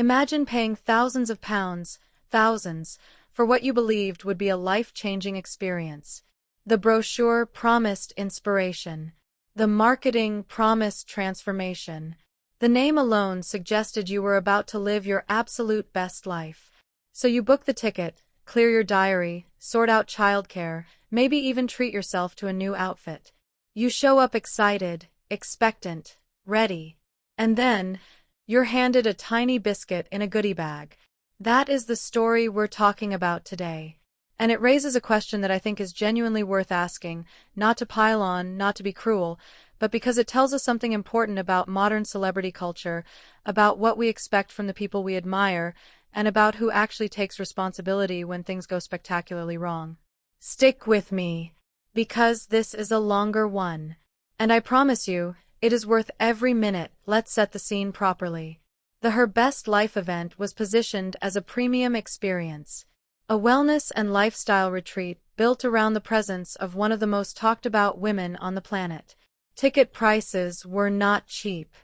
Imagine paying thousands of pounds, thousands, for what you believed would be a life-changing experience. The brochure promised inspiration. The marketing promised transformation. The name alone suggested you were about to live your absolute best life. So you book the ticket, clear your diary, sort out childcare, maybe even treat yourself to a new outfit. You show up excited, expectant, ready. And then, you're handed a tiny biscuit in a goodie bag. That is the story we're talking about today. And it raises a question that I think is genuinely worth asking, not to pile on, not to be cruel, but because it tells us something important about modern celebrity culture, about what we expect from the people we admire, and about who actually takes responsibility when things go spectacularly wrong. Stick with me, because this is a longer one. And I promise you, it is worth every minute. Let's set the scene properly. The Her Best Life event was positioned as a premium experience, a wellness and lifestyle retreat built around the presence of one of the most talked about women on the planet. Ticket prices were not cheap.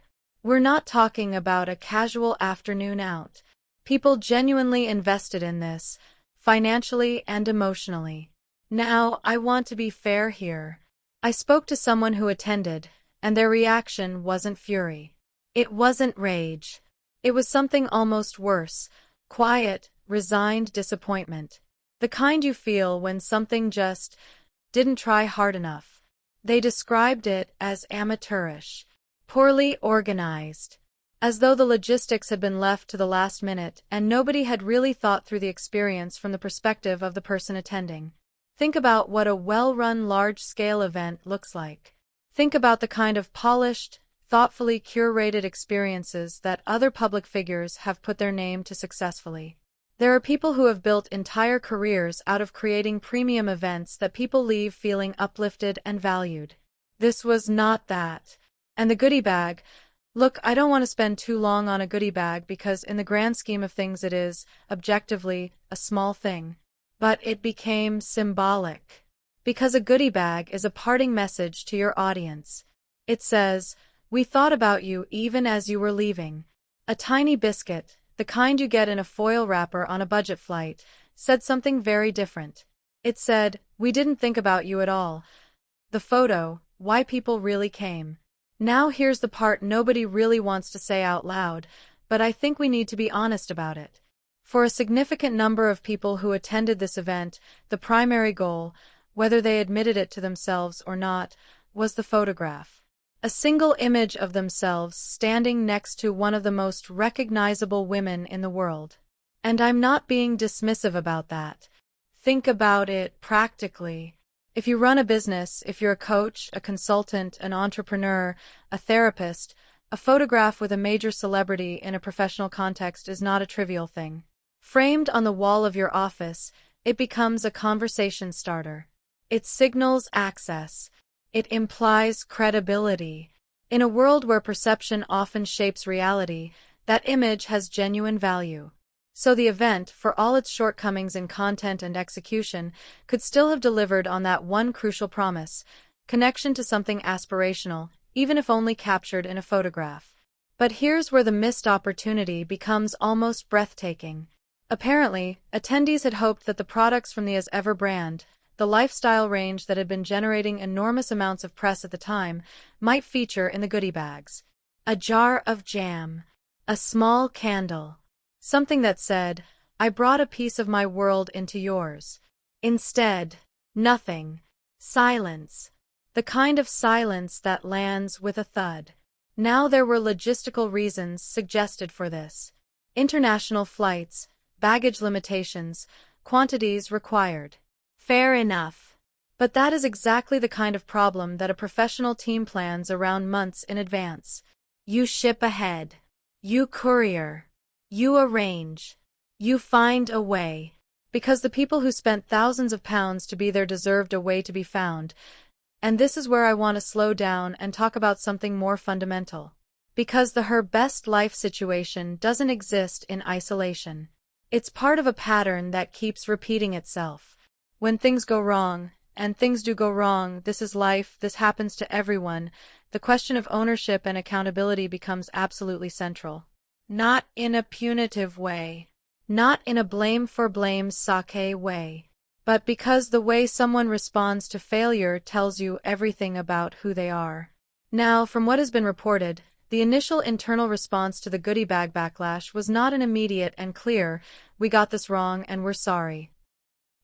We're not talking about a casual afternoon out. People genuinely invested in this, financially and emotionally. Now, I want to be fair here. I spoke to someone who attended, and their reaction wasn't fury. It wasn't rage. It was something almost worse, quiet, resigned disappointment. The kind you feel when something just didn't try hard enough. They described it as amateurish, poorly organized, as though the logistics had been left to the last minute and nobody had really thought through the experience from the perspective of the person attending. Think about what a well-run large-scale event looks like. Think about the kind of polished, thoughtfully curated experiences that other public figures have put their name to successfully. There are people who have built entire careers out of creating premium events that people leave feeling uplifted and valued. This was not that. And the goodie bag, look, I don't want to spend too long on a goodie bag because in the grand scheme of things it is, objectively, a small thing. But it became symbolic. Because a goodie bag is a parting message to your audience. It says, "We thought about you even as you were leaving." A tiny biscuit, the kind you get in a foil wrapper on a budget flight, said something very different. It said, "We didn't think about you at all." The photo, why people really came. Now here's the part nobody really wants to say out loud, but I think we need to be honest about it. For a significant number of people who attended this event, the primary goal, whether they admitted it to themselves or not, was the photograph. A single image of themselves standing next to one of the most recognizable women in the world. And I'm not being dismissive about that. Think about it practically. If you run a business, if you're a coach, a consultant, an entrepreneur, a therapist, a photograph with a major celebrity in a professional context is not a trivial thing. Framed on the wall of your office, it becomes a conversation starter. It signals access. It implies credibility. In a world where perception often shapes reality, that image has genuine value. So the event, for all its shortcomings in content and execution, could still have delivered on that one crucial promise, connection to something aspirational, even if only captured in a photograph. But here's where the missed opportunity becomes almost breathtaking. Apparently, attendees had hoped that the products from the As Ever brand, the lifestyle range that had been generating enormous amounts of press at the time, might feature in the goodie bags. A jar of jam. A small candle. Something that said, "I brought a piece of my world into yours." Instead, nothing. Silence. The kind of silence that lands with a thud. Now there were logistical reasons suggested for this. International flights, baggage limitations, quantities required. Fair enough. But that is exactly the kind of problem that a professional team plans around months in advance. You ship ahead. You courier. You arrange. You find a way. Because the people who spent thousands of pounds to be there deserved a way to be found. And this is where I want to slow down and talk about something more fundamental. Because the Her Best Life situation doesn't exist in isolation. It's part of a pattern that keeps repeating itself. When things go wrong, and things do go wrong, this is life, this happens to everyone, the question of ownership and accountability becomes absolutely central. Not in a punitive way. Not in a blame-for-blame sake way. But because the way someone responds to failure tells you everything about who they are. Now, from what has been reported, the initial internal response to the goodie bag backlash was not an immediate and clear, "We got this wrong and we're sorry."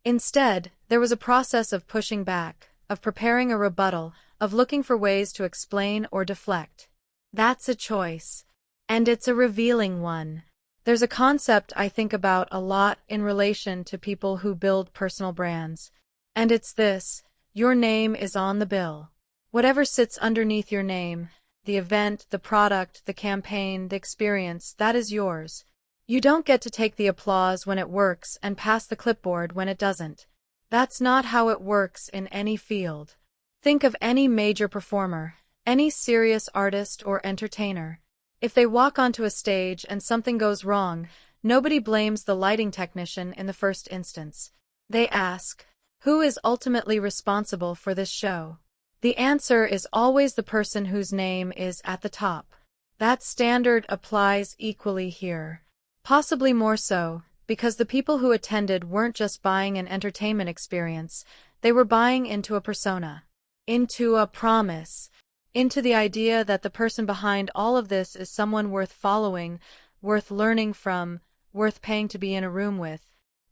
Instead, there was a process of pushing back, of preparing a rebuttal, of looking for ways to explain or deflect. That's a choice. And it's a revealing one. There's a concept I think about a lot in relation to people who build personal brands. And it's this: your name is on the bill. Whatever sits underneath your name, the event, the product, the campaign, the experience, that is yours. You don't get to take the applause when it works and pass the clipboard when it doesn't. That's not how it works in any field. Think of any major performer, any serious artist or entertainer. If they walk onto a stage and something goes wrong, nobody blames the lighting technician in the first instance. They ask, who is ultimately responsible for this show? The answer is always the person whose name is at the top. That standard applies equally here. Possibly more so, because the people who attended weren't just buying an entertainment experience, they were buying into a persona, into a promise, into the idea that the person behind all of this is someone worth following, worth learning from, worth paying to be in a room with.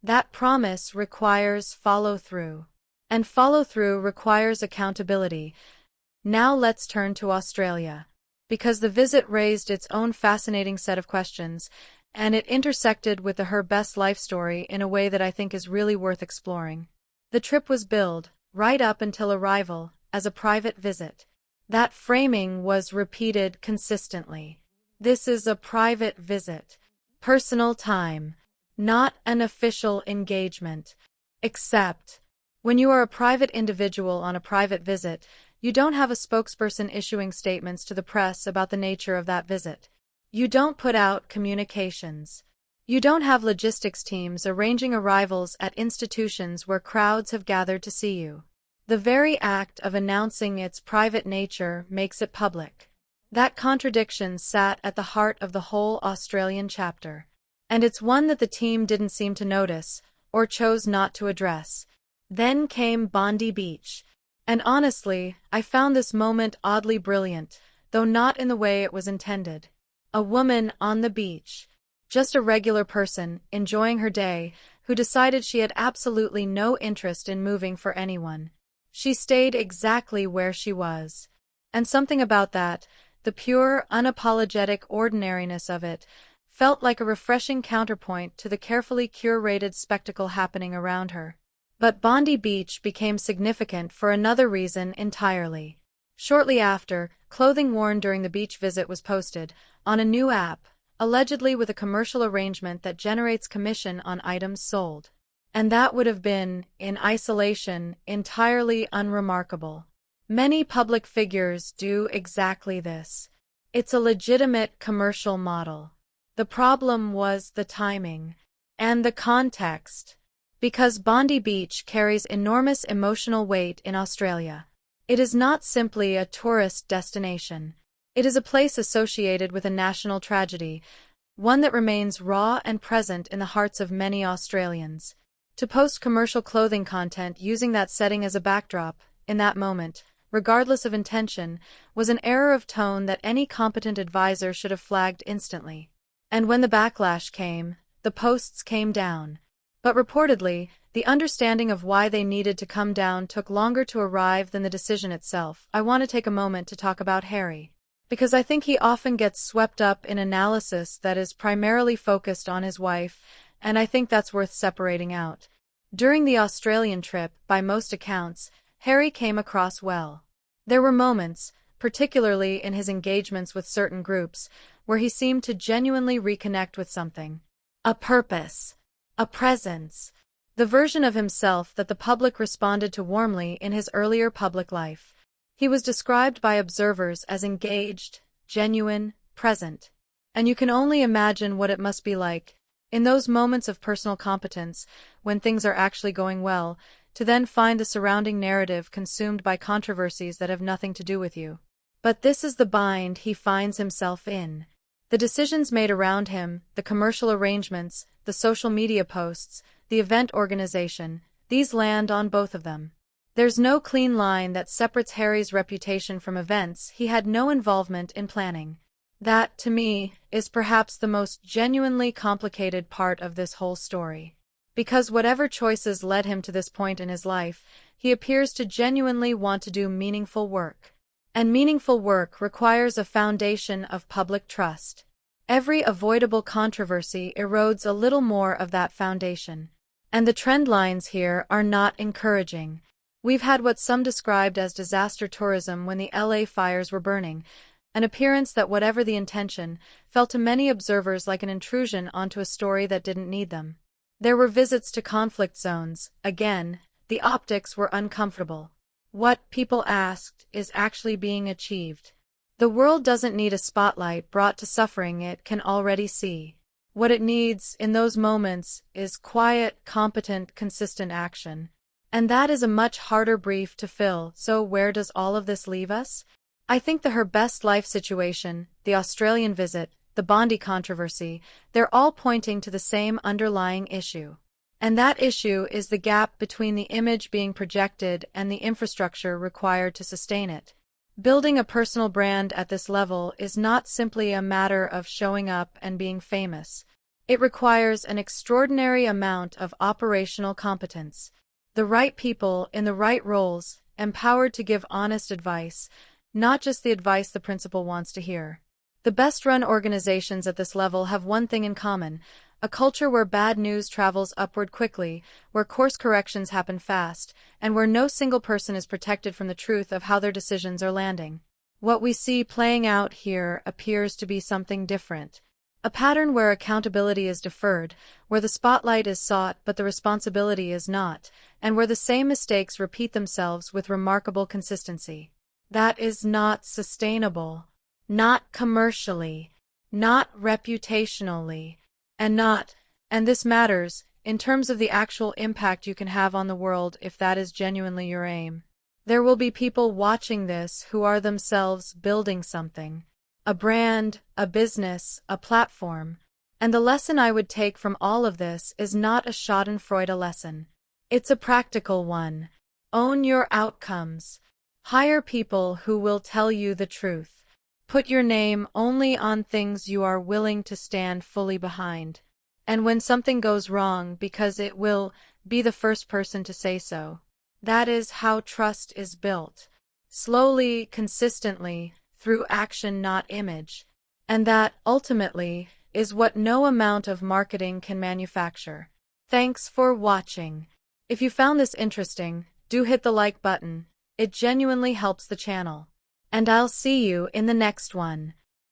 That promise requires follow-through. And follow-through requires accountability. Now let's turn to Australia. Because the visit raised its own fascinating set of questions, and it intersected with the her best life story in a way that I think is really worth exploring. The trip was billed, right up until arrival, as a private visit. That framing was repeated consistently. This is a private visit. Personal time. Not an official engagement. Except, when you are a private individual on a private visit, you don't have a spokesperson issuing statements to the press about the nature of that visit. You don't put out communications. You don't have logistics teams arranging arrivals at institutions where crowds have gathered to see you. The very act of announcing its private nature makes it public. That contradiction sat at the heart of the whole Australian chapter. And it's one that the team didn't seem to notice, or chose not to address. Then came Bondi Beach. And honestly, I found this moment oddly brilliant, though not in the way it was intended. A woman on the beach. Just a regular person, enjoying her day, who decided she had absolutely no interest in moving for anyone. She stayed exactly where she was. And something about that, the pure, unapologetic ordinariness of it, felt like a refreshing counterpoint to the carefully curated spectacle happening around her. But Bondi Beach became significant for another reason entirely. Shortly after, clothing worn during the beach visit was posted, on a new app, allegedly with a commercial arrangement that generates commission on items sold. And that would have been, in isolation, entirely unremarkable. Many public figures do exactly this. It's a legitimate commercial model. The problem was the timing and the context. Because Bondi Beach carries enormous emotional weight in Australia. It is not simply a tourist destination. It is a place associated with a national tragedy, one that remains raw and present in the hearts of many Australians. To post commercial clothing content using that setting as a backdrop, in that moment, regardless of intention, was an error of tone that any competent advisor should have flagged instantly. And when the backlash came, the posts came down. But reportedly, the understanding of why they needed to come down took longer to arrive than the decision itself. I want to take a moment to talk about Harry. Because I think he often gets swept up in analysis that is primarily focused on his wife, and I think that's worth separating out. During the Australian trip, by most accounts, Harry came across well. There were moments, particularly in his engagements with certain groups, where he seemed to genuinely reconnect with something. A purpose. A presence. The version of himself that the public responded to warmly in his earlier public life. He was described by observers as engaged, genuine, present. And you can only imagine what it must be like, in those moments of personal competence, when things are actually going well, to then find the surrounding narrative consumed by controversies that have nothing to do with you. But this is the bind he finds himself in. The decisions made around him, the commercial arrangements, the social media posts, the event organization, these land on both of them. There's no clean line that separates Harry's reputation from events he had no involvement in planning. That, to me, is perhaps the most genuinely complicated part of this whole story. Because whatever choices led him to this point in his life, he appears to genuinely want to do meaningful work. And meaningful work requires a foundation of public trust. Every avoidable controversy erodes a little more of that foundation. And the trend lines here are not encouraging. We've had what some described as disaster tourism when the LA fires were burning, an appearance that, whatever the intention, felt to many observers like an intrusion onto a story that didn't need them. There were visits to conflict zones. Again, the optics were uncomfortable. What, people asked, is actually being achieved? The world doesn't need a spotlight brought to suffering it can already see. What it needs, in those moments, is quiet, competent, consistent action. And that is a much harder brief to fill, so where does all of this leave us? I think her best life situation, the Australian visit, the Bondi controversy, they're all pointing to the same underlying issue. And that issue is the gap between the image being projected and the infrastructure required to sustain it. Building a personal brand at this level is not simply a matter of showing up and being famous. It requires an extraordinary amount of operational competence. The right people in the right roles, empowered to give honest advice, not just the advice the principal wants to hear. The best-run organizations at this level have one thing in common: a culture where bad news travels upward quickly, where course corrections happen fast, and where no single person is protected from the truth of how their decisions are landing. What we see playing out here appears to be something different. A pattern where accountability is deferred, where the spotlight is sought but the responsibility is not, and where the same mistakes repeat themselves with remarkable consistency. That is not sustainable. Not commercially. Not reputationally. And this matters, in terms of the actual impact you can have on the world if that is genuinely your aim. There will be people watching this who are themselves building something. A brand, a business, a platform. And the lesson I would take from all of this is not a schadenfreude lesson. It's a practical one. Own your outcomes. Hire people who will tell you the truth. Put your name only on things you are willing to stand fully behind. And when something goes wrong, because it will, be the first person to say so. That is how trust is built. Slowly, consistently, through action, not image. And that, ultimately, is what no amount of marketing can manufacture. Thanks for watching. If you found this interesting, do hit the like button. It genuinely helps the channel. And I'll see you in the next one.